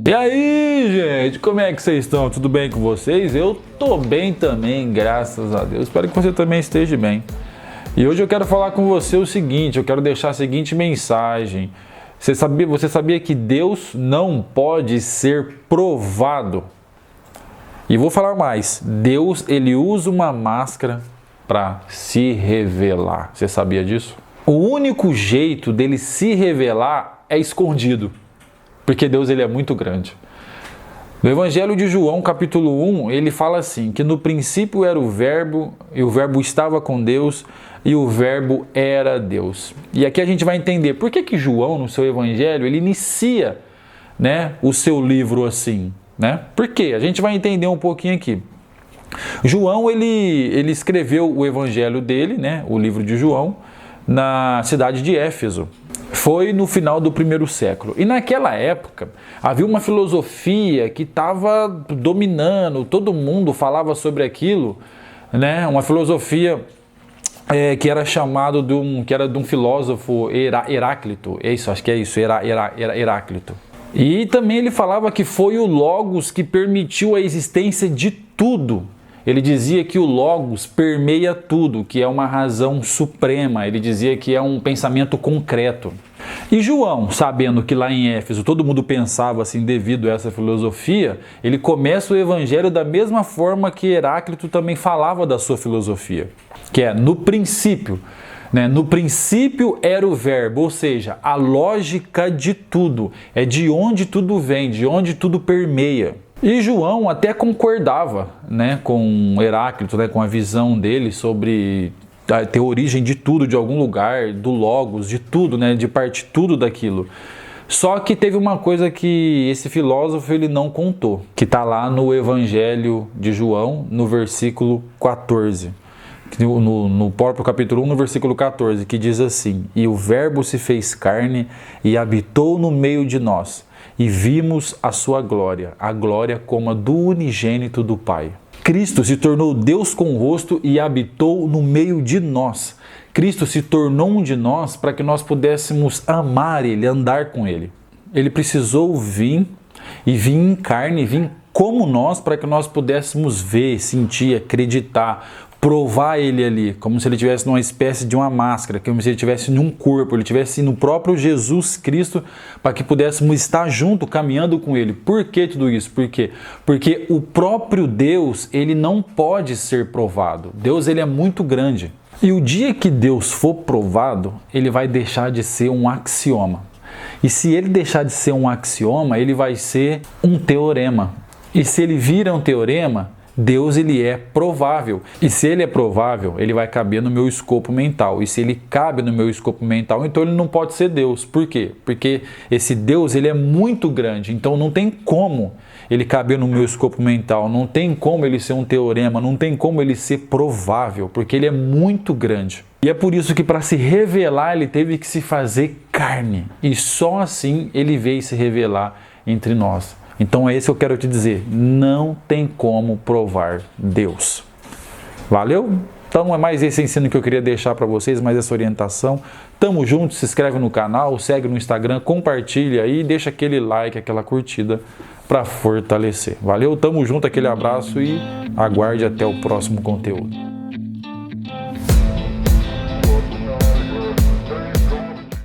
E aí, gente, como é que vocês estão? Tudo bem com vocês? Eu tô bem também, graças a Deus. Espero que você também esteja bem. E hoje eu quero falar com você o seguinte, eu quero deixar a seguinte mensagem. Você sabia que Deus não pode ser provado? E vou falar mais, Deus, ele usa uma máscara para se revelar. Você sabia disso? O único jeito dele se revelar é escondido. Porque Deus ele é muito grande. No Evangelho de João, capítulo 1, ele fala assim, que no princípio era o Verbo, e o Verbo estava com Deus, e o Verbo era Deus. E aqui a gente vai entender por que João, no seu Evangelho, ele inicia, o seu livro assim. Por quê? A gente vai entender um pouquinho aqui. João, ele escreveu o Evangelho dele, o livro de João, na cidade de Éfeso. Foi no final do primeiro século. E naquela época, havia uma filosofia que estava dominando, todo mundo falava sobre aquilo, uma filosofia que era chamado de um filósofo Heráclito. É isso, acho que é isso, Heráclito. E também ele falava que foi o Logos que permitiu a existência de tudo. Ele dizia que o Logos permeia tudo, que é uma razão suprema. Ele dizia que é um pensamento concreto. E João, sabendo que lá em Éfeso todo mundo pensava assim devido a essa filosofia, ele começa o Evangelho da mesma forma que Heráclito também falava da sua filosofia, que é no princípio. No princípio era o Verbo, ou seja, a lógica de tudo, é de onde tudo vem, de onde tudo permeia. E João até concordava com Heráclito, com a visão dele sobre ter origem de tudo, de algum lugar, do Logos, de tudo, de partir tudo daquilo. Só que teve uma coisa que esse filósofo ele não contou, que está lá no Evangelho de João, no versículo 14. No próprio capítulo 1, no versículo 14, que diz assim: E o Verbo se fez carne e habitou no meio de nós, e vimos a sua glória, a glória como a do unigênito do Pai. Cristo se tornou Deus com o rosto e habitou no meio de nós. Cristo se tornou um de nós para que nós pudéssemos amar Ele, andar com Ele. Ele precisou vir em carne, vir como nós, para que nós pudéssemos ver, sentir, acreditar, provar Ele ali, como se Ele estivesse numa espécie de uma máscara, como se Ele estivesse num corpo, Ele estivesse no próprio Jesus Cristo, para que pudéssemos estar junto, caminhando com Ele. Por que tudo isso? Por quê? Porque o próprio Deus, Ele não pode ser provado. Deus, Ele é muito grande. E o dia que Deus for provado, Ele vai deixar de ser um axioma. E se Ele deixar de ser um axioma, Ele vai ser um teorema. E se Ele vira um teorema, Deus ele é provável, e se ele é provável, ele vai caber no meu escopo mental, e se ele cabe no meu escopo mental, então ele não pode ser Deus. Por quê? Porque esse Deus ele é muito grande, então não tem como ele caber no meu escopo mental, não tem como ele ser um teorema, não tem como ele ser provável, porque ele é muito grande. E é por isso que para se revelar ele teve que se fazer carne, e só assim ele veio se revelar entre nós. Então é isso que eu quero te dizer, não tem como provar Deus. Valeu? Então é mais esse ensino que eu queria deixar para vocês, mais essa orientação. Tamo junto, se inscreve no canal, segue no Instagram, compartilha aí, deixa aquele like, aquela curtida para fortalecer. Valeu? Tamo junto, aquele abraço e aguarde até o próximo conteúdo.